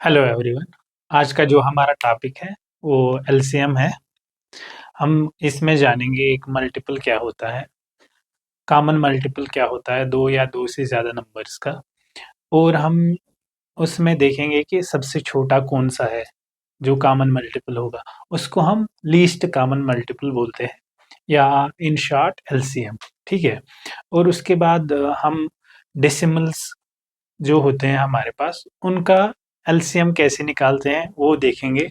Hello everyone. आज का जो हमारा टॉपिक है वो एलसीएम है। हम इसमें जानेंगे एक मल्टीपल क्या होता है, कॉमन मल्टीपल क्या होता है, दो या दो से ज़्यादा नंबर्स का। और हम उसमें देखेंगे कि सबसे छोटा कौन सा है जो कॉमन मल्टीपल होगा, उसको हम लीस्ट कॉमन मल्टीपल बोलते हैं या इन शॉर्ट एलसीएम। ठीक है। और उसके बाद हम डेसिमल्स जो होते हैं हमारे पास उनका एलसीएम कैसे निकालते हैं वो देखेंगे।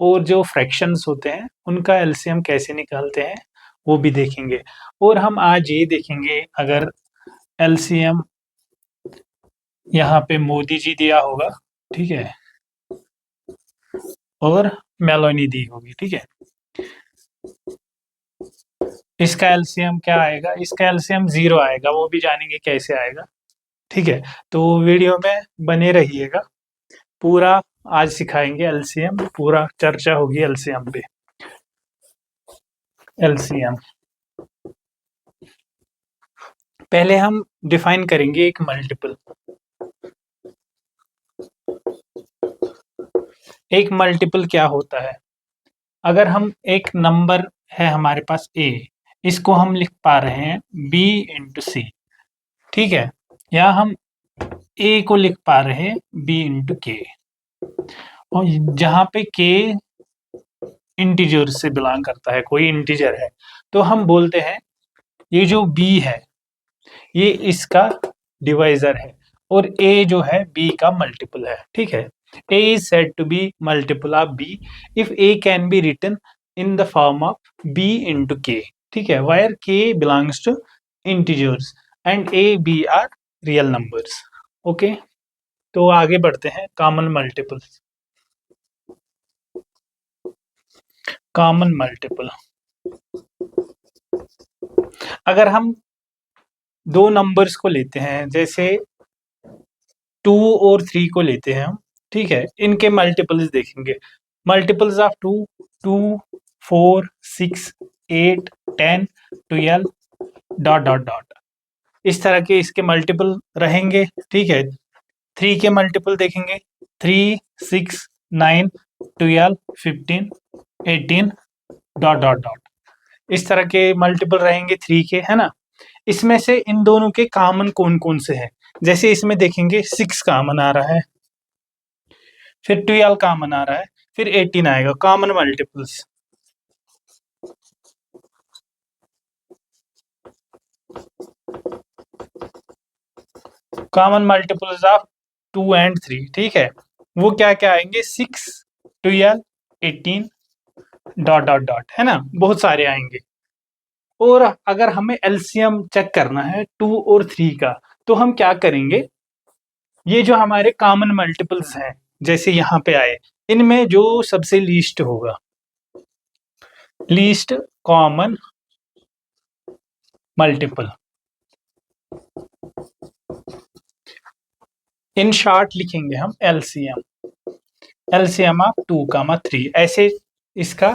और जो फ्रैक्शंस होते हैं उनका एलसीएम कैसे निकालते हैं वो भी देखेंगे। और हम आज ये देखेंगे, अगर एलसीएम यहाँ पे मोदी जी दिया होगा, ठीक है, और मेलोनी दी होगी, ठीक है, इसका एलसीएम क्या आएगा? इसका एलसीएम 0 आएगा। वो भी जानेंगे कैसे आएगा। ठीक है। तो वीडियो में बने रहिएगा, पूरा आज सिखाएंगे एलसीएम, पूरा चर्चा होगी एलसीएम पे। एलसीएम पहले हम डिफाइन करेंगे एक मल्टीपल। एक मल्टीपल क्या होता है? अगर हम एक नंबर है हमारे पास ए, इसको हम लिख पा रहे हैं बी इंटू सी, ठीक है, या हम ए को लिख पा रहे हैं बी इंटू के। और जहाँ पे के इंटीजर से बिलोंग करता है, कोई इंटीजर है, तो हम बोलते हैं ये जो बी है ये इसका डिवाइजर है और ए जो है बी का मल्टीपल है। ठीक है। a is said to be multiple of b if a can be written in the form of b into k, ठीक है, where k belongs to integers and a b are real numbers। Okay, तो आगे बढ़ते हैं। Common multiple. Common multiple, अगर हम दो numbers को लेते हैं, जैसे 2 और 3 को लेते हैं हम, ठीक है, इनके मल्टीपल्स देखेंगे। Multiples of 2, 2, 4, 6, 8, 10, 12 dot dot dot, इस तरह के इसके मल्टीपल रहेंगे। ठीक है। 3 के मल्टीपल देखेंगे, 3, 6, 9, 12, 15, 18 डॉट डॉट डॉट, इस तरह के मल्टीपल रहेंगे 3 के, है ना। इसमें से इन दोनों के कॉमन कौन कौन से हैं? जैसे इसमें देखेंगे 6 कॉमन आ रहा है, फिर 12 कॉमन आ रहा है, फिर 18 आएगा। Common multiples, common multiples of 2 and 3, ठीक है, वो क्या क्या आएंगे? 6, 12, 18 डॉट डॉट डॉट, है ना, बहुत सारे आएंगे। और अगर हमें एलसीएम चेक करना है 2 और 3 का, तो हम क्या करेंगे? ये जो हमारे कॉमन मल्टीपल्स हैं, जैसे यहाँ पे आए, इनमें जो सबसे लीस्ट होगा, least common multiple, in short लिखेंगे हम एलसीएम। एलसीएम ऑफ 2, 3, ऐसे इसका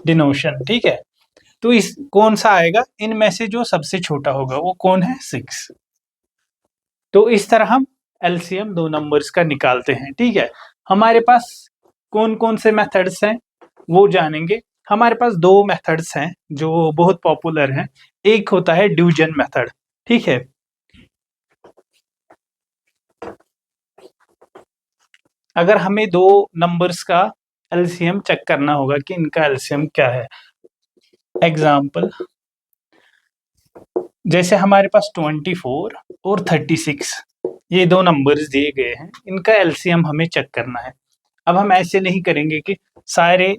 डिनोशन, ठीक है। तो इस कौन सा आएगा? इनमें से जो सबसे छोटा होगा वो कौन है? 6। तो इस तरह हम एलसीएम दो नंबर्स का निकालते हैं। ठीक है। हमारे पास कौन कौन से मेथड्स हैं वो जानेंगे। हमारे पास दो मेथड्स हैं जो बहुत पॉपुलर हैं। एक होता है डिवीजन मेथड, ठीक है। अगर हमें दो नंबर्स का एलसीएम चेक करना होगा कि इनका एलसीएम क्या है। एग्जाम्पल, जैसे हमारे पास 24 और 36, ये दो नंबर्स दिए गए हैं, इनका एलसीएम हमें चेक करना है। अब हम ऐसे नहीं करेंगे कि सारे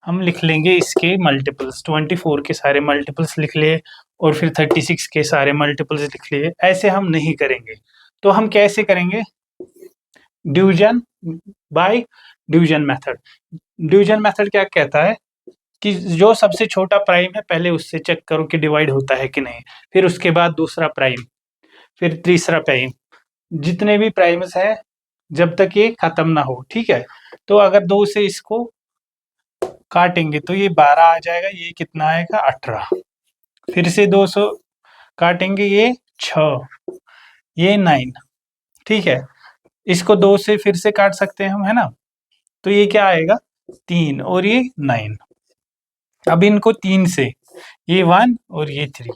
हम लिख लेंगे इसके मल्टीपल्स, 24 के सारे मल्टीपल्स लिख लिए और फिर 36 के सारे मल्टीपल्स लिख लिए, ऐसे हम नहीं करेंगे। तो हम कैसे करेंगे? Division by division method. Division method क्या कहता है कि जो सबसे छोटा प्राइम है पहले उससे चेक करो कि डिवाइड होता है कि नहीं, फिर उसके बाद दूसरा प्राइम, फिर तीसरा प्राइम, जितने भी प्राइम्स हैं जब तक ये खत्म ना हो। ठीक है। तो अगर 2 से इसको काटेंगे तो ये 12 आ जाएगा, ये कितना आएगा? 18। फिर से 200 काटेंगे, ये 6, ये 9, ठीक है। इसको 2 से फिर से काट सकते हैं हम, है ना। तो ये क्या आएगा 3 और ये 9। अब इनको 3 से, ये 1 और ये 3।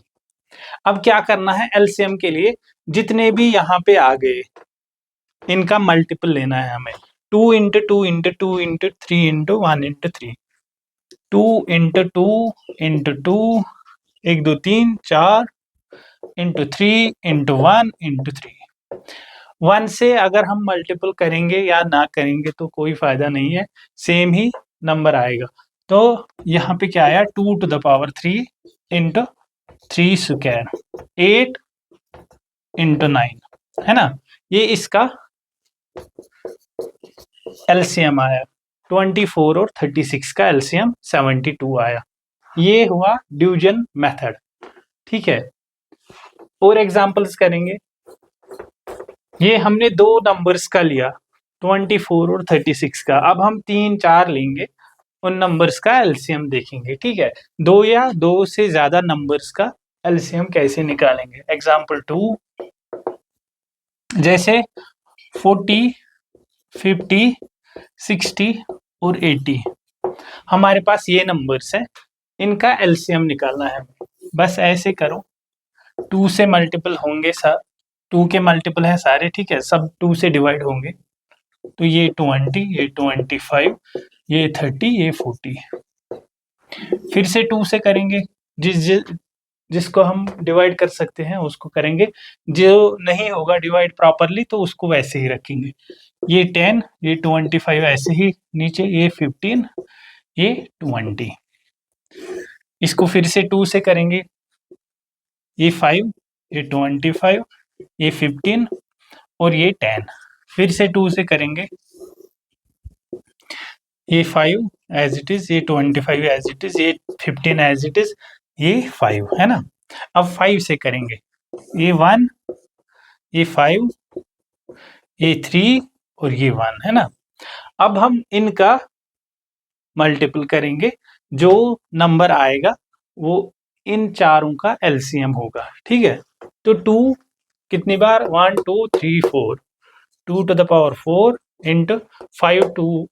अब क्या करना है एलसीएम के लिए, जितने भी यहाँ पे आ गए इनका मल्टीपल लेना है हमें। 2 into 2 into 2 into 3 into 1 into 3, 2 into 2 into 2, 1 2 3 4 into 3 into 1 into 3। 1 से अगर हम मल्टीपल करेंगे या ना करेंगे तो कोई फायदा नहीं है, सेम ही नंबर आएगा। तो यहाँ पे क्या आया 2 to the power 3 into 3 square 8 into 9, है ना। ये इसका एलसीएम आया 24 और 36 का एलसीएम 72 आया। ये हुआ डिवीजन मेथड, ठीक है। और एग्जांपल्स करेंगे। ये हमने दो नंबर्स का लिया 24 और 36 का, अब हम 3 4 लेंगे, उन नंबर्स का एलसीएम देखेंगे, ठीक है। दो या दो से ज्यादा नंबर्स का एलसीएम कैसे निकालेंगे। एग्जांपल 2, जैसे 40 50 60 और 80 हमारे पास ये नंबर्स हैं, इनका एलसीएम निकालना है। बस ऐसे करो, 2 से मल्टीपल होंगे, 2 के मल्टीपल है सारे, ठीक है, सब 2 से डिवाइड होंगे। तो ये 20, ये 25, ये 30, ये 40। फिर से 2 से करेंगे, जिसको हम डिवाइड कर सकते हैं उसको करेंगे, जो नहीं होगा डिवाइड प्रॉपरली तो उसको वैसे ही रखेंगे। ये 10, ये 25 ऐसे ही नीचे, ये 15, ये 20। इसको फिर से 2 से करेंगे, ये 5, ये 25, ये 15 और ये 10। फिर से 2 से करेंगे, ये 5 एज इट इज, ये 25 एज इट इज, ये 15 एज इट इज, ये 5, है ना। अब 5 से करेंगे, ये 1, ये 5, ये 3 और ये 1, है ना। अब हम इनका मल्टीपल करेंगे, जो नंबर आएगा वो इन चारों का एलसीएम होगा, ठीक है। तो 2 कितनी बार, 1 2 3 4, 2 टू द पावर 4 इंटू 5 2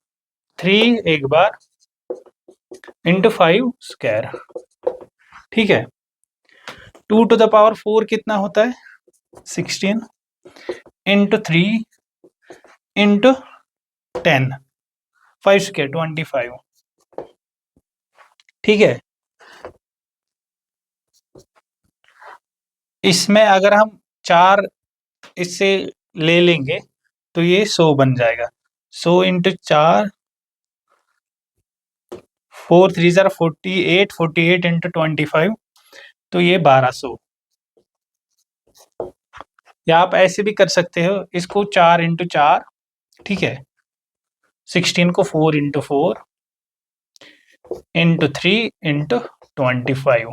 3 एक बार इंटू 5 स्क्वायर, ठीक है। 2 टू द पावर 4 कितना होता है 16 इंटू 3 इंटू 10, 5 स्क्वायर 25, ठीक है। इसमें अगर हम 4 इससे ले लेंगे तो ये 100 बन जाएगा। 100 इंटू 4, 4 3 ज़ार 48, 48 इंटू 25, तो ये 1200। या आप ऐसे भी कर सकते हो, इसको 4 इंटू 4, ठीक है, 16 को 4 इंटू 4 इंटू 3 इंटू 25,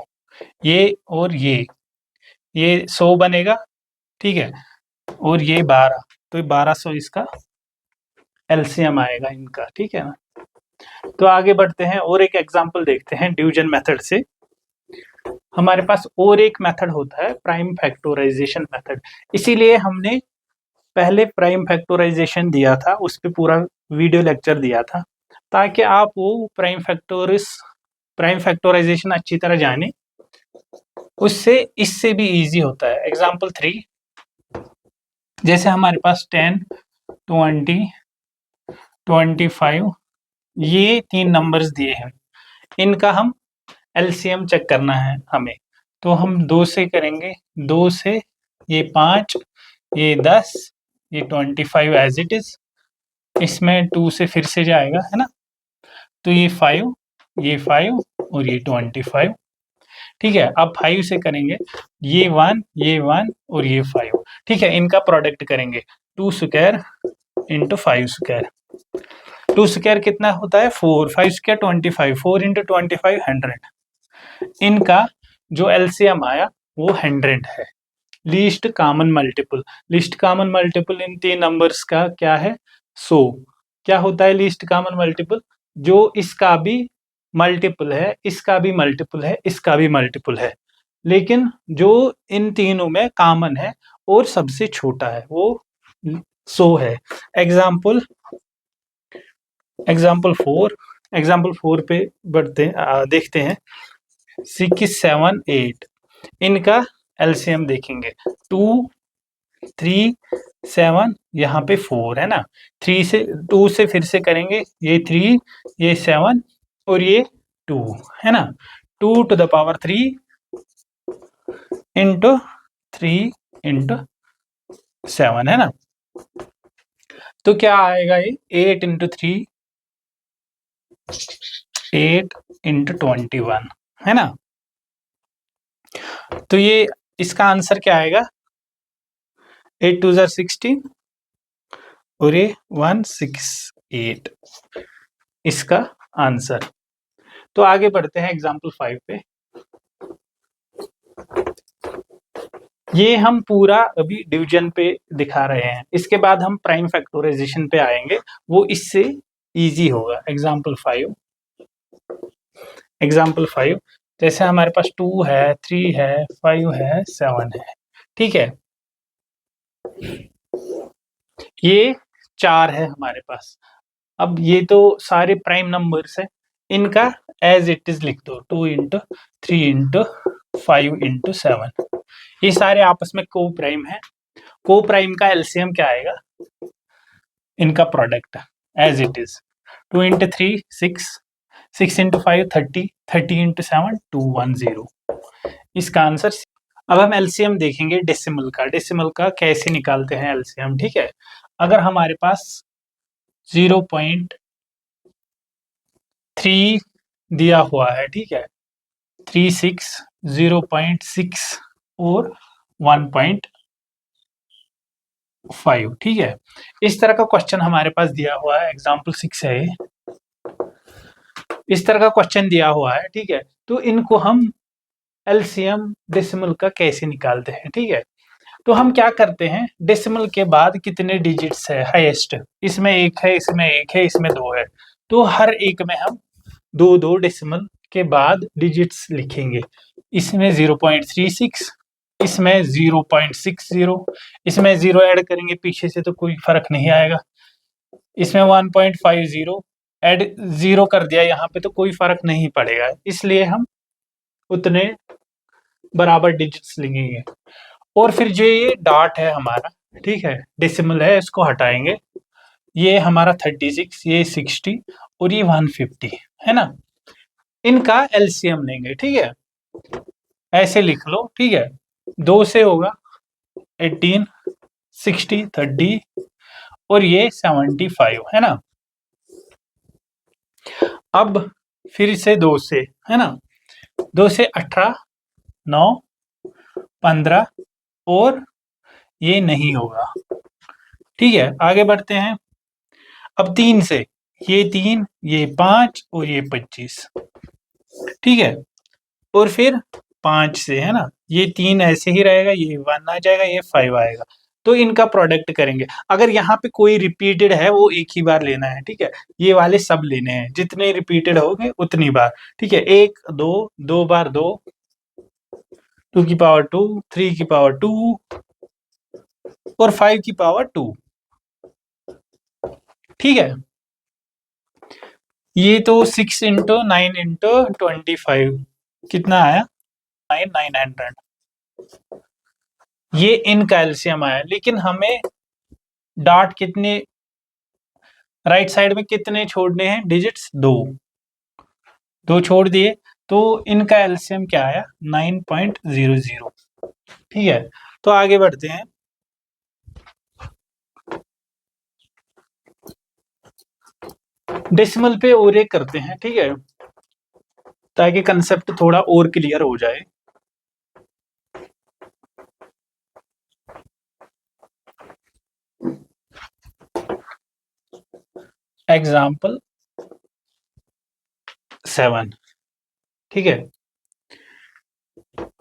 ये और ये 100 बनेगा, ठीक है, और ये 12, तो 1200 इसका एलसीएम आएगा इनका, ठीक है ना। तो आगे बढ़ते हैं और एक एग्जांपल देखते हैं डिवीजन मेथड से। हमारे पास और एक मेथड होता है प्राइम फैक्टराइजेशन मेथड, इसीलिए हमने पहले प्राइम फैक्टराइजेशन दिया था, उस पर पूरा वीडियो लेक्चर दिया था, ताकि आप वो प्राइम फैक्टराइजेशन अच्छी तरह जाने। उससे इससे भी इजी होता है। एग्जांपल 3, जैसे हमारे पास 10 20 25 ये 3 नंबर्स दिए हैं, इनका हम एलसीएम चेक करना है हमें। तो हम 2 से करेंगे, 2 से ये 5, ये 10, ये 25 एज इट इज, इसमें 2 से फिर से जाएगा, है ना। तो ये 5, ये 5 और ये 25, ठीक है। अब 5 से करेंगे, ये 1, ये 1 और ये 5, ठीक है। इनका प्रोडक्ट करेंगे, 2 स्क्वायर इंटू 5 स्क्वायर, 2 स्क्वायर कितना होता है 4, 5 स्क्वायर 25, 4 इंटू 25 100। इनका जो एलसीएम आया वो 100 है। Least common multiple, least common multiple इन 3 नंबर्स का क्या है 100। क्या होता है लीस्ट कॉमन मल्टीपल, जो इसका भी मल्टीपल है, इसका भी मल्टीपल है, इसका भी मल्टीपल है, लेकिन जो इन तीनों में कॉमन है और सबसे छोटा है वो 100 है। एग्जाम्पल 4 पे देखते हैं। 6 7 8 इनका एलसीएम देखेंगे। 2 3 7 यहाँ पे 4 है ना। 2 से फिर से करेंगे, ये 3 ये 7 और ये 2 है ना। 2 to the power 3 into 3 into 7 है ना। तो क्या आएगा ये 8 इंटू 3 8 इंटू 21 है ना। तो ये इसका आंसर क्या आएगा? 8 2 16 और ये 168 इसका आंसर। तो आगे बढ़ते हैं एग्जाम्पल 5 पे। ये हम पूरा अभी डिवीजन पे दिखा रहे हैं, इसके बाद हम प्राइम फैक्टराइजेशन पे आएंगे, वो इससे इजी होगा। एग्जाम्पल 5 जैसे हमारे पास 2 है 3 है 5 है 7 है, ठीक है। ये 4 है हमारे पास। अब ये तो सारे प्राइम नंबर्स है, इनका एज इट इज लिख दो। 2 इंटू 3 इंटू 5 इंटू 7 ये सारे आपस में को प्राइम है। को प्राइम का एलसीएम क्या आएगा? इनका product as it is. 2 into 3 6 6 into 5 30 30 into 7 210 इसका आंसर। अब हम एलसीएम देखेंगे डेसिमल का कैसे निकालते हैं एलसीएम, ठीक है। अगर हमारे पास 0.3 दिया हुआ है, ठीक है, 36 0.6 और 1.5, ठीक है। इस तरह का क्वेश्चन हमारे पास दिया हुआ है, एग्जाम्पल 6 है। इस तरह का क्वेश्चन दिया हुआ है, ठीक है। तो इनको हम एलसीएम डेसिमल का कैसे निकालते हैं, ठीक है। तो हम क्या करते हैं, डेसिमल के बाद कितने डिजिट्स है हाईएस्ट, इसमें 1 है, इसमें 1 है, इसमें 2 है, तो हर एक में हम 2 डेसिमल के बाद डिजिट्स लिखेंगे। इसमें 0.36, इसमें 0.60, इसमें 0 ऐड करेंगे पीछे से तो कोई फर्क नहीं आएगा। इसमें 1.50 ऐड 0 कर दिया यहाँ पे तो कोई फर्क नहीं पड़ेगा, इसलिए हम उतने बराबर डिजिट्स लिखेंगे। और फिर जो ये डॉट है हमारा, ठीक है, डेसिमल है, इसको हटाएंगे। ये हमारा 36, ये 60 और ये 150 है ना। इनका एलसीएम लेंगे, ठीक है। ऐसे लिख लो, ठीक है। 2 से होगा 18 60 30 और ये 75 है ना। अब फिर से 2 से है ना, 2 से 18 9 15 और ये नहीं होगा, ठीक है। आगे बढ़ते हैं। अब 3 से, ये 3 ये 5 और ये 25, ठीक है। और फिर 5 से है ना, ये 3 ऐसे ही रहेगा, ये 1 आ जाएगा, ये 5 आएगा। तो इनका प्रोडक्ट करेंगे। अगर यहाँ पे कोई रिपीटेड है वो एक ही बार लेना है, ठीक है। ये वाले सब लेने हैं, जितने रिपीटेड हो गए उतनी बार, ठीक है। 1 2 2 बार 2 2 की पावर 2 3 की पावर 2 और 5 की पावर 2, ठीक है। ये तो 6 इंटू 9 इंटू 25 कितना आया? 900। ये इनका एलसीएम आया, लेकिन हमें डॉट कितने राइट साइड में कितने छोड़ने हैं डिजिट्स? 2 छोड़ दिए, तो इनका एलसीएम क्या आया? 9.00, ठीक है। तो आगे बढ़ते हैं। डेसिमल पे और एक करते हैं, ठीक है, ताकि कंसेप्ट थोड़ा और क्लियर हो जाए। एग्जाम्पल 7, ठीक है।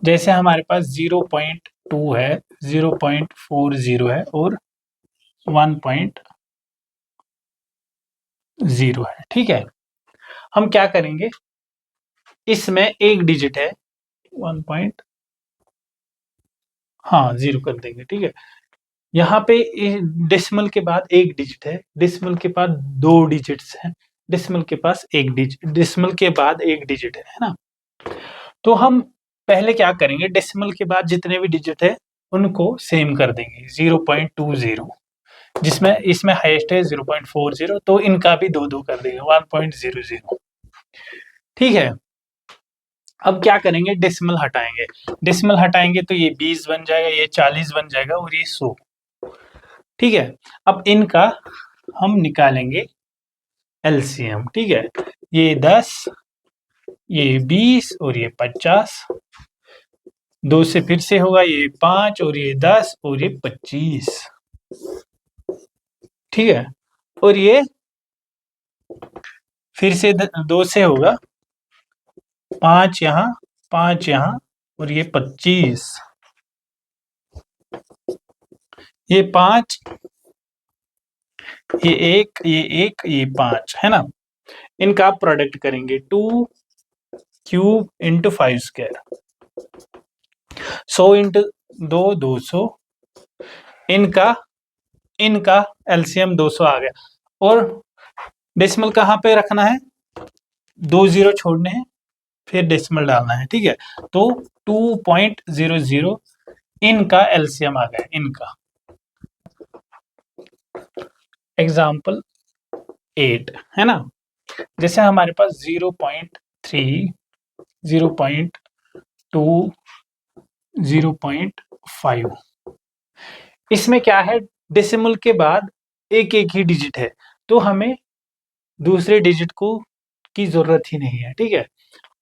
जैसे हमारे पास 0.2 है 0.40 है और 1.0 है, ठीक है। हम क्या करेंगे, इसमें एक डिजिट है 1 पॉइंट, हाँ 0 कर देंगे, ठीक है। यहाँ पे डेसिमल के बाद एक डिजिट है, डेसिमल के बाद दो डिजिट्स हैं, डेसिमल के पास एक डिजिट, डेसिमल के बाद एक डिजिट है ना। तो हम पहले क्या करेंगे, डेसिमल के बाद जितने भी डिजिट है उनको सेम कर देंगे 0.20, जिसमें इसमें हाईएस्ट है 0.40, तो इनका भी दो दो कर देंगे 1.00। ठीक है, अब क्या करेंगे, डेसिमल हटाएंगे, डेसिमल हटाएंगे तो ये 20 बन जाएगा, ये 40 बन जाएगा और ये 100। ठीक है, अब इनका हम निकालेंगे एलसीएम। ठीक है, ये 10, ये 20 और ये 50, दो से फिर से होगा, ये 5 और ये 10 और ये 25। ठीक है, और ये फिर से दो से होगा, 5 यहाँ, 5 यहाँ और ये 25, ये 5, ये 1, ये 1, ये 5 है ना। इनका आप प्रोडक्ट करेंगे 2 क्यूब इंटू 5 स्क्वायर, 100 इंटू 2 200, इनका इनका एलसीएम 200 आ गया। और डेसिमल कहाँ पे रखना है, 2 जीरो छोड़ने हैं, फिर डेसिमल डालना है। ठीक है, तो 2.00 इनका एलसीएम आ गया इनका। एग्जाम्पल 8 है ना, जैसे हमारे पास 0.3, 0.2, 0.5, इसमें क्या है, डेसिमल के बाद एक एक ही डिजिट है, तो हमें दूसरे डिजिट को की जरूरत ही नहीं है। ठीक है,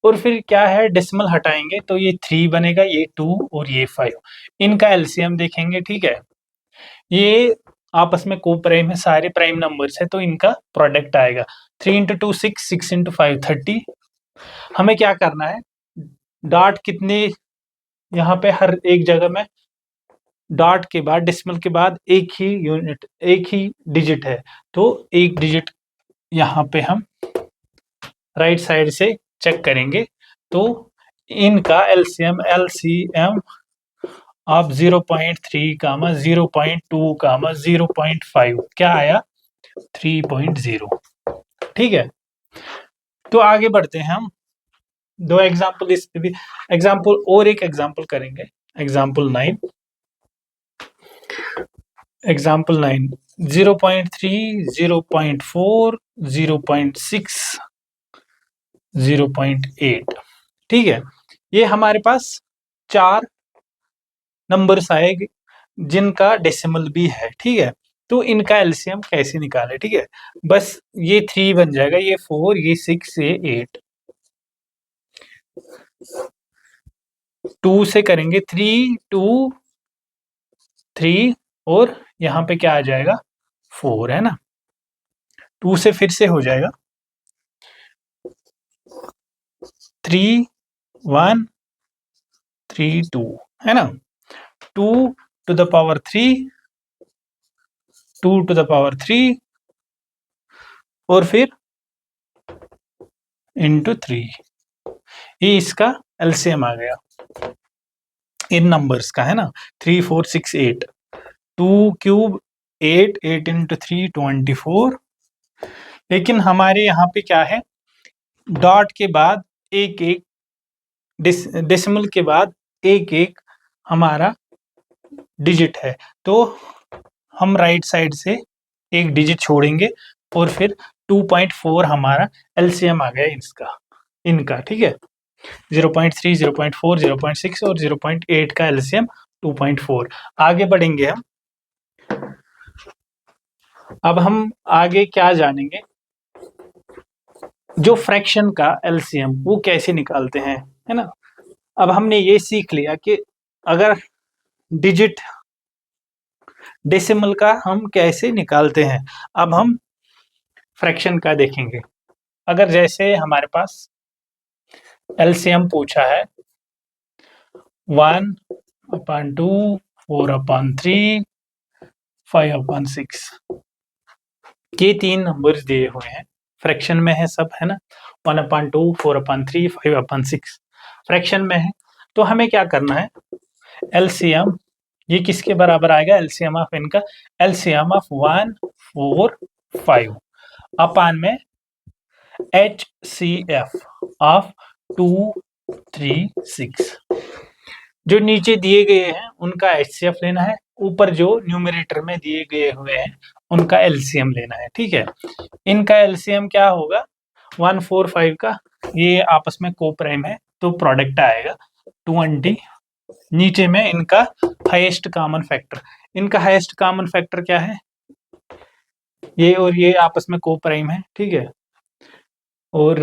और फिर क्या है, डेसिमल हटाएंगे तो ये 3 बनेगा, ये 2 और ये 5, इनका एलसीएम देखेंगे। ठीक है, ये आपस में को प्राइम है, सारे प्राइम नंबर्स है, तो इनका प्रोडक्ट आएगा 3 इंटू 2 6, 6 इंटू 5 30। हमें क्या करना है, डॉट कितने यहाँ पे हर एक जगह में डॉट के बाद डेसिमल के बाद एक ही यूनिट, एक ही डिजिट है, तो एक डिजिट यहाँ पे हम राइट साइड से चेक करेंगे, तो इनका एलसीएम आप 0.3, 0.2, 0.5 क्या आया, 3.0। ठीक है, तो आगे बढ़ते हैं हम, दो एग्जाम्पल इस पे भी, एग्जाम्पल और एक एग्जाम्पल करेंगे, एग्जाम्पल 9, एग्जाम्पल 9, 0.3, 0.4, 0.6, 0.8। ठीक है, ये हमारे पास 4 नंबर्स आएंगे जिनका डेसिमल भी है। ठीक है, तो इनका एलसीएम कैसे निकाले। ठीक है, बस ये 3 बन जाएगा, ये 4, ये 6, ये 8, 2 से करेंगे 3 2 3, और यहाँ पे क्या आ जाएगा 4 है ना, 2 से फिर से हो जाएगा 3 1 3 2 है ना, 2 to the power 3, 2 to the power 3 और फिर इंटू 3, ये इसका एलसीएम आ गया इन नंबर्स का है ना, 3 4 6 8, 2 क्यूब 8, 8 इंटू 3 24। लेकिन हमारे यहाँ पे क्या है, डॉट के बाद एक एक, डेसिमल के बाद एक एक हमारा डिजिट है, तो हम राइट साइड से एक डिजिट छोड़ेंगे और फिर 2.4 हमारा एलसीएम आ गया इसका इनका। ठीक है, 0.3, 0.4, 0.6 और 0.8 का एलसीएम 2.4। आगे बढ़ेंगे हम, अब हम आगे क्या जानेंगे, जो फ्रैक्शन का एलसीएम वो कैसे निकालते हैं, है ना। अब हमने ये सीख लिया कि अगर डिजिट डेसिमल का हम कैसे निकालते हैं। अब हम फ्रैक्शन का देखेंगे, अगर जैसे हमारे पास एलसीएम पूछा है 1/2, 4/3, 5/6, ये 3 नंबर्स दिए हुए हैं, फ्रैक्शन में है सब, है ना, 1/2, 4/3, 5/6 फ्रैक्शन में है। तो हमें क्या करना है, एलसीएम ये किसके बराबर आएगा? एलसीएम ऑफ इनका, एलसीएम ऑफ 1 4 5 अपान में HCF ऑफ 2 3 6। जो नीचे दिए गए हैं उनका HCF लेना है, ऊपर जो न्यूमरेटर में दिए गए हुए हैं उनका LCM लेना है। ठीक है, इनका LCM क्या होगा? 1 4 5 का ये आपस में को प्राइम है तो प्रोडक्ट आएगा 20। नीचे में इनका हाईएस्ट कॉमन फैक्टर, इनका हाईएस्ट कॉमन फैक्टर क्या है? ये और ये आपस में को प्राइम है। ठीक है, और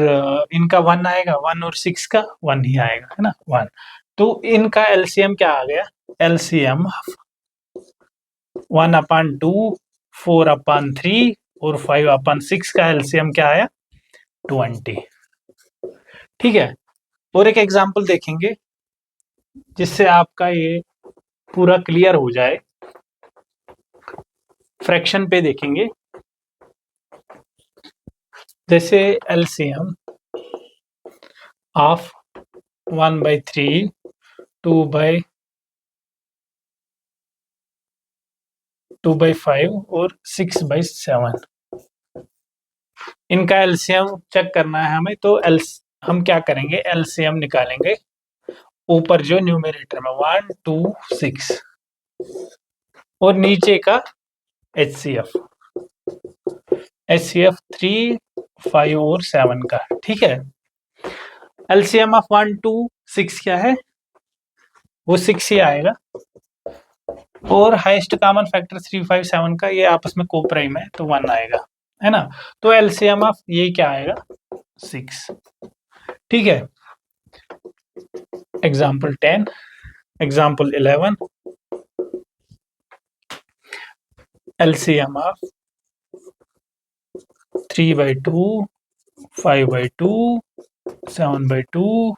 इनका 1 आएगा, 1 और 6 का 1 ही आएगा, है ना, 1। तो इनका एलसीएम क्या आ गया? एलसीएम 1/2 4/3 और 5/6 का एलसीएम क्या आया? 20। ठीक है, और एक एग्जांपल देखेंगे जिससे आपका ये पूरा क्लियर हो जाए। फ्रैक्शन पे देखेंगे, जैसे एलसीएम ऑफ 1/3 2/5 और 6/7, इनका एलसीएम चेक करना है हमें। तो हम क्या करेंगे? एलसीएम निकालेंगे ऊपर जो न्यूमरेटर में 1 2 6 और नीचे का एचसीएफ 3 5 और 7 का। ठीक है, एलसीएम ऑफ 1 2 6 क्या है? वो 6 ही आएगा, और हाईएस्ट कॉमन फैक्टर 3 5 7 का ये आपस में को प्राइम है तो 1 आएगा, है ना। तो एलसीएम ऑफ ये क्या आएगा? 6। ठीक है, एग्जाम्पल 10, एग्जाम्पल 11, एलसीएम ऑफ 3/2 5/2 7/2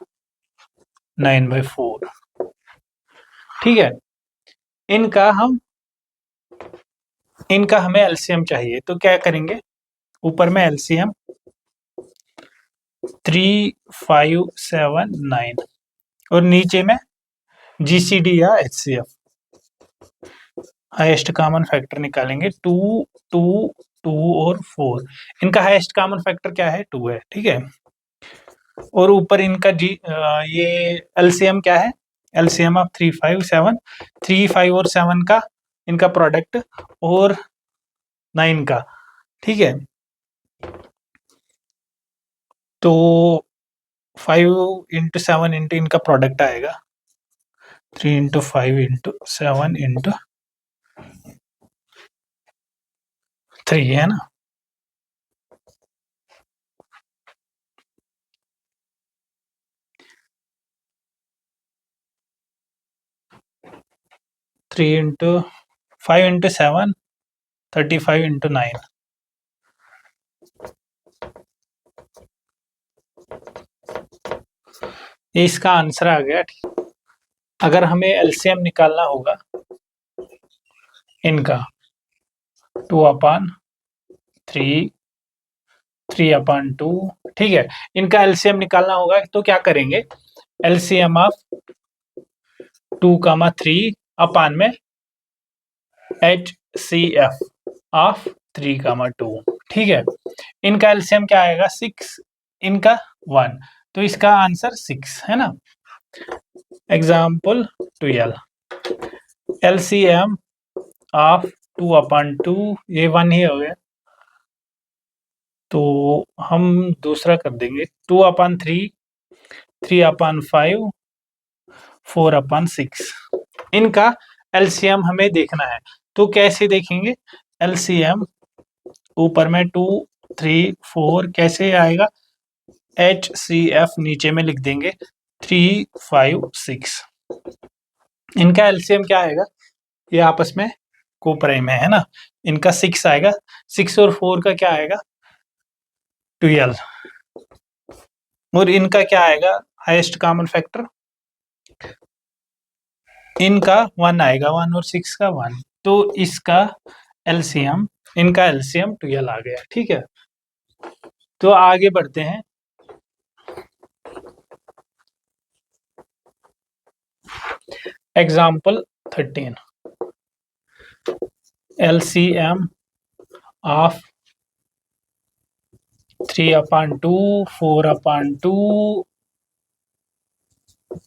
9/4। ठीक है, इनका हमें एलसीएम चाहिए तो क्या करेंगे? ऊपर में एलसीएम 3 5 7 9 और नीचे में जीसीडी या एचसीएफ हाईएस्ट कॉमन फैक्टर निकालेंगे 2 2 2 और 4। इनका हाईएस्ट कॉमन फैक्टर क्या है? 2 है। ठीक है, और ऊपर इनका ये एलसीएम क्या है? एलसीएम ऑफ 3 5 7, 3 5 और 7 का इनका प्रोडक्ट और 9 का। ठीक है, तो 5 इंटू 7 इंटू इनका प्रोडक्ट आएगा 3 इंटू 5 इंटू 7 इंटू 3, है ना। Three into 5 into 7 35 into 9। ये इसका आंसर आ गया। अगर हमें एलसीएम निकालना होगा इनका 2/3 3/2। ठीक है, इनका एलसीएम निकालना होगा तो क्या करेंगे? एलसीएम ऑफ 2, 3 अपान में HCF ऑफ 3, 2। ठीक है, इनका एलसीएम क्या आएगा? 6, इनका 1, तो इसका आंसर 6 है ना। एग्जाम्पल 12, एलसीएम ऑफ 2/2, ये 1 ही हो गया तो हम दूसरा कर देंगे 2/3 3/5 4/6। इनका एलसीएम हमें देखना है तो कैसे देखेंगे? एलसीएम ऊपर में 2 3 4 कैसे आएगा? HCF नीचे में लिख देंगे 3 5 6। इनका एलसीएम क्या आएगा? ये आपस में को प्राइम है ना। इनका 6 आएगा, 6 और 4 का क्या आएगा? 12, और इनका क्या आएगा? हाईएस्ट कॉमन फैक्टर इनका 1 आएगा, 1 और 6 का 1, तो इसका एलसीएम, इनका एलसीएम 12 आ गया। ठीक है, तो आगे बढ़ते हैं। Example 13, LCM of 3/2, 4/2,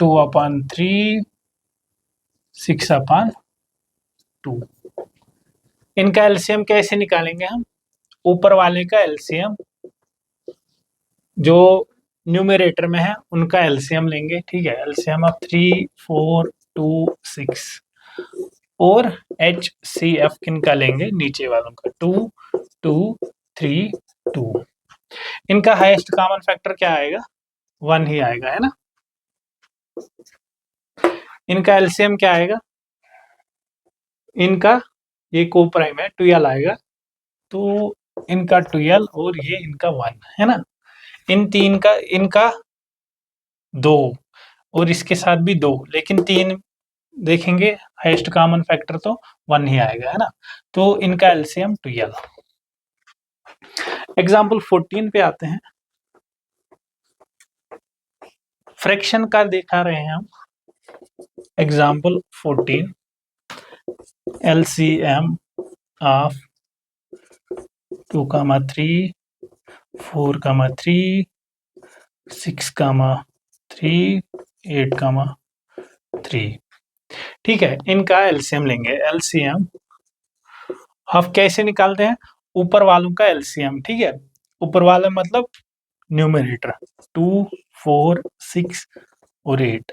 2/3, 6/2। इनका एलसीएम कैसे निकालेंगे हम? ऊपर वाले का एलसीएम जो न्यूमरेटर में है उनका एलसीएम लेंगे, ठीक है। एलसीएम ऑफ 3, 4, 2, 6 और HCF किनका लेंगे? नीचे वालों का 2, 2, 3, 2। इनका हाईएस्ट कॉमन फैक्टर क्या आएगा? 1 ही आएगा, है ना। इनका एलसीएम क्या आएगा? इनका ये को प्राइम है, 12 आएगा, तो इनका 12 और ये इनका 1, है ना। इन तीन का इनका 2 और इसके साथ भी 2, लेकिन 3 देखेंगे हाईएस्ट कॉमन फैक्टर तो 1 ही आएगा, है ना। तो इनका एलसीएम 12। एग्जाम्पल 14 पे आते हैं। फ्रैक्शन का देखा रहे हैं हम। Example 14, LCM of 2, 3, 4, 3, 6, 3, 8, 3। ठीक है, इनका एलसीएम लेंगे। एलसीएम ऑफ कैसे निकालते हैं? ऊपर वालों का एलसीएम, ठीक है। ऊपर वाला मतलब न्यूमरेटर 2, 4, 6 और 8,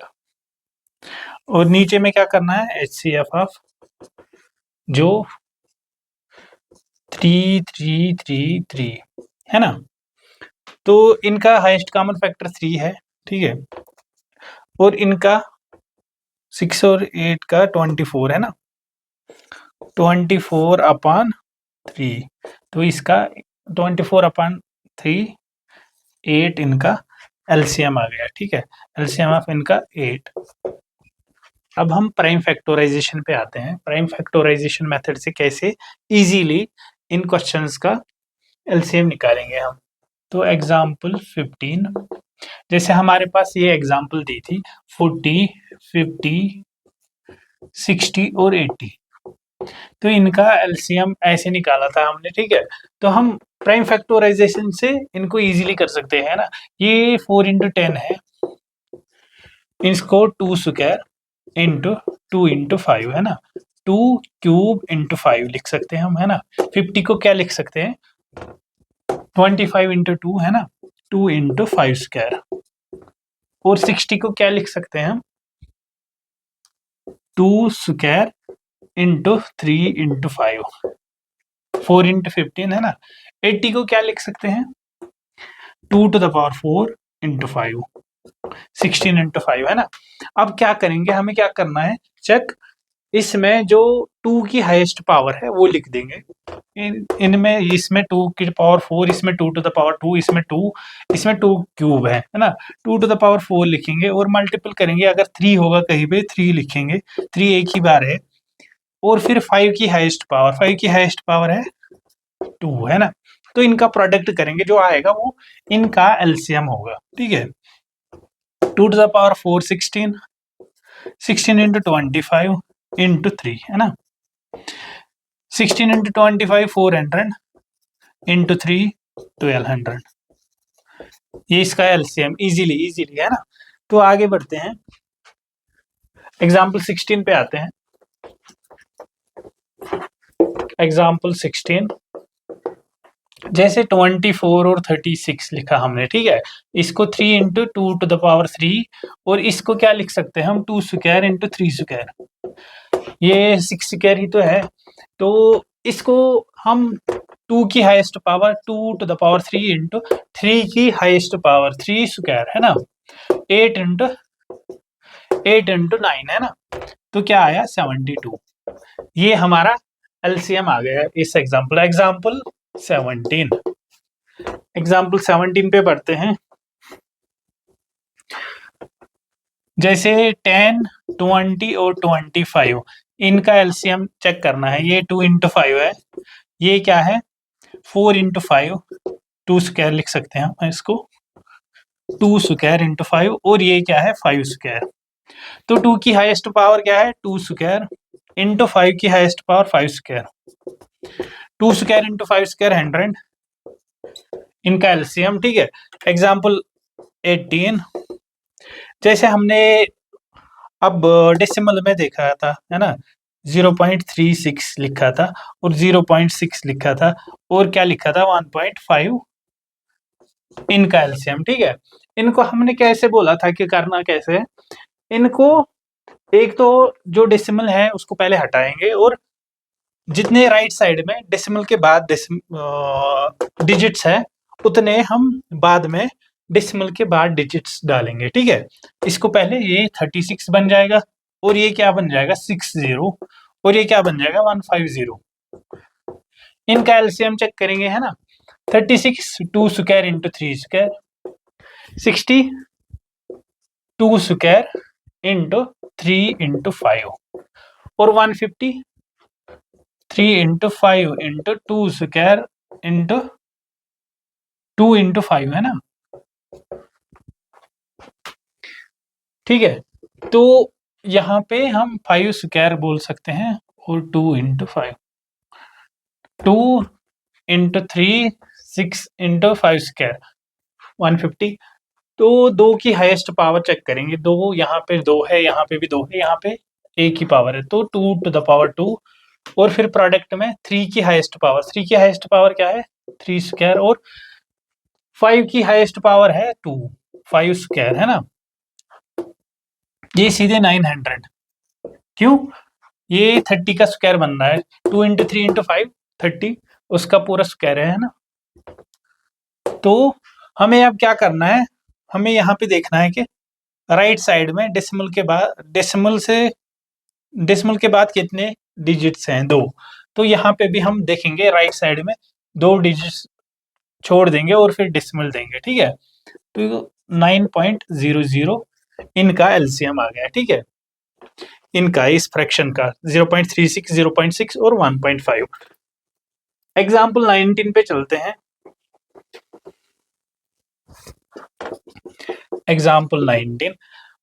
और नीचे में क्या करना है? HCF ऑफ जो 3, 3, 3, 3, है ना। तो इनका हाईएस्ट कॉमन फैक्टर 3 है, ठीक है, और इनका 6 और 8 का 24 है ना, 24/3। तो इसका 24/3, 8 इनका एलसीएम आ गया, ठीक है। एलसीएम ऑफ इनका 8। अब हम प्राइम फैक्टराइजेशन पे आते हैं। प्राइम फैक्टराइजेशन मेथड से कैसे इजीली इन क्वेश्चंस का एलसीएम निकालेंगे हम। तो एग्जाम्पल 15, जैसे हमारे पास ये एग्जाम्पल दी थी 40, 50, 60 और 80। तो इनका एलसीएम ऐसे निकाला था हमने, ठीक है। तो हम प्राइम फैक्टराइजेशन से इनको इजीली कर सकते हैं ना। ये 4 × 10 है, इसको 2 स्क्वायर इंटू 2 × 5 है ना, 2 क्यूब इंटू 5 लिख सकते हैं हम, है ना। 50 को क्या लिख सकते हैं? 25 × 2 है ना, 2 × 5 स्क्वायर। और 60 को क्या लिख सकते हैं हम? 2 स्क्वायर इंटू 3 × 5, 4 × 15 है ना। 80 को क्या लिख सकते हैं? 2⁴ × 5, 16 × 5 है ना। अब क्या करेंगे? हमें क्या करना है? चेक, इसमें जो 2 की हाईएस्ट पावर है वो लिख देंगे। इनमें इसमें 2 की पावर 4, इसमें 2⁴, इसमें 2, इसमें 2 क्यूब है ना। 2⁴ लिखेंगे और मल्टीपल करेंगे। अगर 3 होगा कहीं पे 3 लिखेंगे, 3 एक ही बार है। और फिर 5 की हाईएस्ट पावर, 5 की हाईएस्ट पावर है 2, है ना। तो इनका प्रोडक्ट करेंगे, जो आएगा वो इनका एलसीएम होगा, ठीक है। 2⁴ 16, 16 × 25 × 3 है ना, 16 × 25 400 × 3 1200। ये इसका एलसीएम इजीली है ना। तो आगे बढ़ते हैं, एग्जाम्पल 16 पे आते हैं। एग्जाम्पल 16, जैसे 24 और 36 लिखा हमने, ठीक है। इसको 3 × 2⁴ और इसको क्या लिख सकते हैं हम? 2 स्क्वायर × 3 स्क्वायर। ये 6 स्क्वायर ही तो है। तो इसको हम 2 की हाईएस्ट पावर 2⁴ × 3 की हाईएस्ट पावर 3 स्क्वायर है ना, 8 × 9 है ना। तो क्या आया? 72। ये हमारा एलसीएम आ गया इस एग्जाम्पल 17। एग्जाम्पल 17 पे बढ़ते हैं। जैसे 10, 20 और 25, इनका एलसीएम चेक करना है। ये 2 × 5 है, ये क्या है? 4 × 5, 2 स्क्वायर लिख सकते हैं हम इसको, 2 स्क्वायर × 5, और ये क्या है? 5 स्क्वायर। तो 2 की हाईएस्ट पावर क्या है? 2 स्क्वायर, इंटू 5 की highest power 5 square, 2 square into 5 square 100, इनका एलसीएम। ठीक है, एग्जाम्पल 18, जैसे हमने अब डेसिमल में देखा था, है ना, 0.36 लिखा था और 0.6 लिखा था और क्या लिखा था 1.5, इनका एलसीएम। ठीक है, इनको हमने कैसे बोला था कि करना कैसे है, इनको एक तो जो डेसिमल है उसको पहले हटाएंगे और जितने राइट साइड में डेसिमल के बाद डिजिट्स है उतने हम बाद में डेसिमल के बाद डिजिट्स डालेंगे। ठीक है, इसको पहले ये 36 बन जाएगा और ये क्या बन जाएगा 60 और ये क्या बन जाएगा 150। इनका एलसीएम चेक करेंगे, है ना, 36 2 square into 3 square, 60 2 square into 3 into 5 और 150 3 into 5 into 2 square into 2 into 5, है ना। ठीक है, तो यहाँ पे हम 5 स्क्वायर बोल सकते हैं और 2 इंटू 5, 2 इंटू 3 6 इंटू 5 स्क्वायर 150। तो दो की हाईएस्ट पावर चेक करेंगे, दो यहाँ पे दो है, यहाँ पे भी दो है, यहाँ पे एक ही पावर है, तो 2 टू द पावर 2। और फिर प्रोडक्ट में 3 की हाईएस्ट पावर, 3 की हाईएस्ट पावर क्या है 3 स्क्वायर और 5 की हाईएस्ट पावर है 2, 5 स्क्वायर, है ना। ये सीधे 900, क्यों, ये 30 का स्क्वायर बन रहा है, 2 इंटू 3 इंटू 5 30, उसका पूरा स्क्वायर है ना। तो हमें अब क्या करना है, हमें यहाँ पे देखना है कि राइट साइड में डेसिमल के बाद कितने डिजिट्स हैं, दो। तो यहाँ पे भी हम देखेंगे राइट साइड में दो डिजिट्स छोड़ देंगे और फिर डेसिमल देंगे। ठीक है, तो 9.00 इनका एलसीएम आ गया। ठीक है, इनका इस फ्रैक्शन का 0.36 0.6 और 1.5। एग्जाम्पल 19 पे चलते हैं। एग्जाम्पल 19,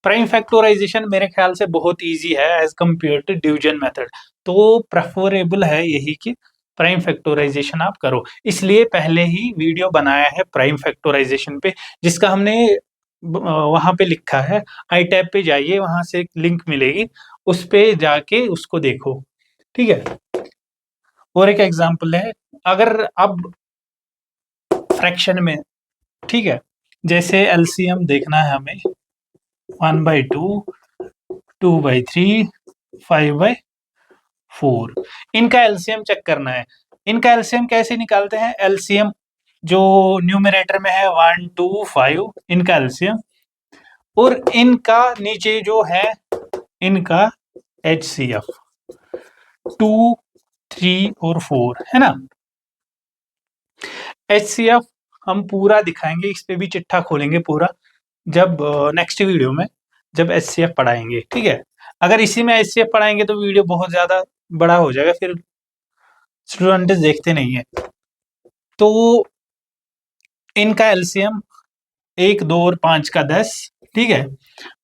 प्राइम फैक्टराइजेशन मेरे ख्याल से बहुत इजी है as compare to division method, तो प्रेफरेबल है यही कि प्राइम फैक्टराइजेशन आप करो, इसलिए पहले ही वीडियो बनाया है प्राइम फैक्टराइजेशन पे, जिसका हमने वहां पे लिखा है, आई टैब पे जाइए, वहां से एक लिंक मिलेगी, उस पे जाके उसको देखो। ठीक है, और एक एग्जांपल है, अगर अब फ्रैक्शन में, ठीक है, जैसे एलसीएम देखना है हमें 1/2 2/3 5/4, इनका एलसीएम चेक करना है। इनका एलसीएम कैसे निकालते हैं, एलसीएम जो न्यूमरेटर में है 1 2 5, इनका एलसीएम, और इनका नीचे जो है इनका एचसीएफ 2 3 और 4, है ना। एचसीएफ हम पूरा दिखाएंगे, इस पे भी चिट्ठा खोलेंगे पूरा जब नेक्स्ट वीडियो में जब एचसीएफ पढ़ाएंगे। ठीक है, अगर इसी में एचसीएफ पढ़ाएंगे तो वीडियो बहुत ज्यादा बड़ा हो जाएगा, फिर स्टूडेंट देखते नहीं है। तो इनका एलसीएम 1 2 और 5 का 10, ठीक है,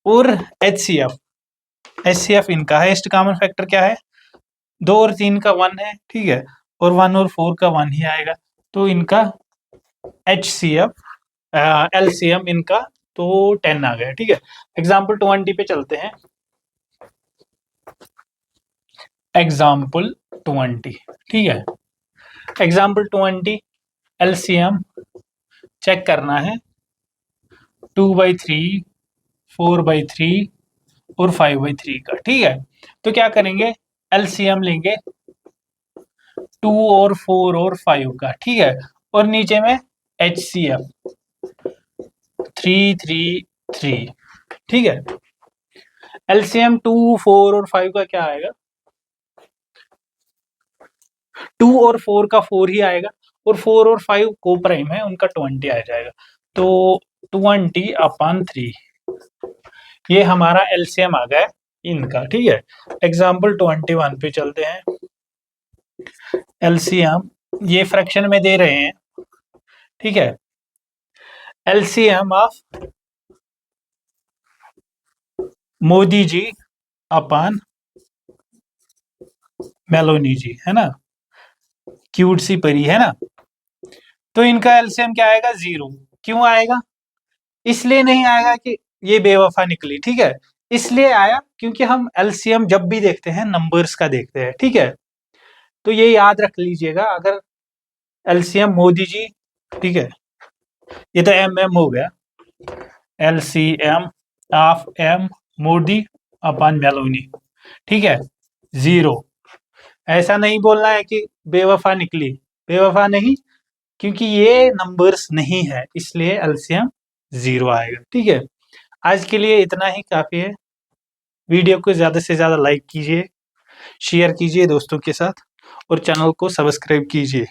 और एचसीएफ इनका हाईएस्ट कॉमन फैक्टर क्या है, 2 और 3 का 1 है, ठीक है, और 1 और 4 का 1 ही आएगा, तो इनका एचसीएफ एलसीएम इनका तो 10 आ गया। ठीक है, एग्जाम्पल 20 पे चलते हैं। एग्जाम्पल 20, ठीक है, एग्जाम्पल 20 एलसीएम चेक करना है 2/3 4/3 और 5/3 का। ठीक है, तो क्या करेंगे, एलसीएम लेंगे 2 और 4 और 5 का, ठीक है, और नीचे में एचसीएफ 3 3 3, ठीक है। एलसीएम 2 4 और 5 का क्या आएगा, 2 और 4 का 4 ही आएगा, और 4 और 5 को प्राइम है, उनका 20 आ जाएगा, तो 20/3 ये हमारा एलसीएम आ गया इनका। ठीक है, एग्जाम्पल 21 पे चलते हैं। एलसीएम ये फ्रैक्शन में दे रहे हैं, ठीक है, एलसीएम ऑफ मोदी जी अपन मेलोनी जी, है ना, क्यूट सी परी, है ना। तो इनका एलसीएम क्या आएगा? 0। क्यों आएगा? इसलिए नहीं आएगा कि ये बेवफा निकली, ठीक है। इसलिए आया क्योंकि हम एलसीएम जब भी देखते हैं नंबर्स का देखते हैं, ठीक है। तो ये याद रख लीजिएगा, अगर एलसीएम मोदी जी, ठीक है, ये तो एम एम हो गया, एलसीएम ऑफ एम मोदी अपन मेलोनी, ठीक है, 0। ऐसा नहीं बोलना है कि बेवफा निकली, बेवफा नहीं, क्योंकि ये नंबर्स नहीं है, इसलिए एलसीएम 0 आएगा, ठीक है। आज के लिए इतना ही काफी है। वीडियो को ज़्यादा से ज़्यादा लाइक कीजिए, शेयर कीजिए दोस्तों के साथ और चैनल को सब्सक्राइब कीजिए।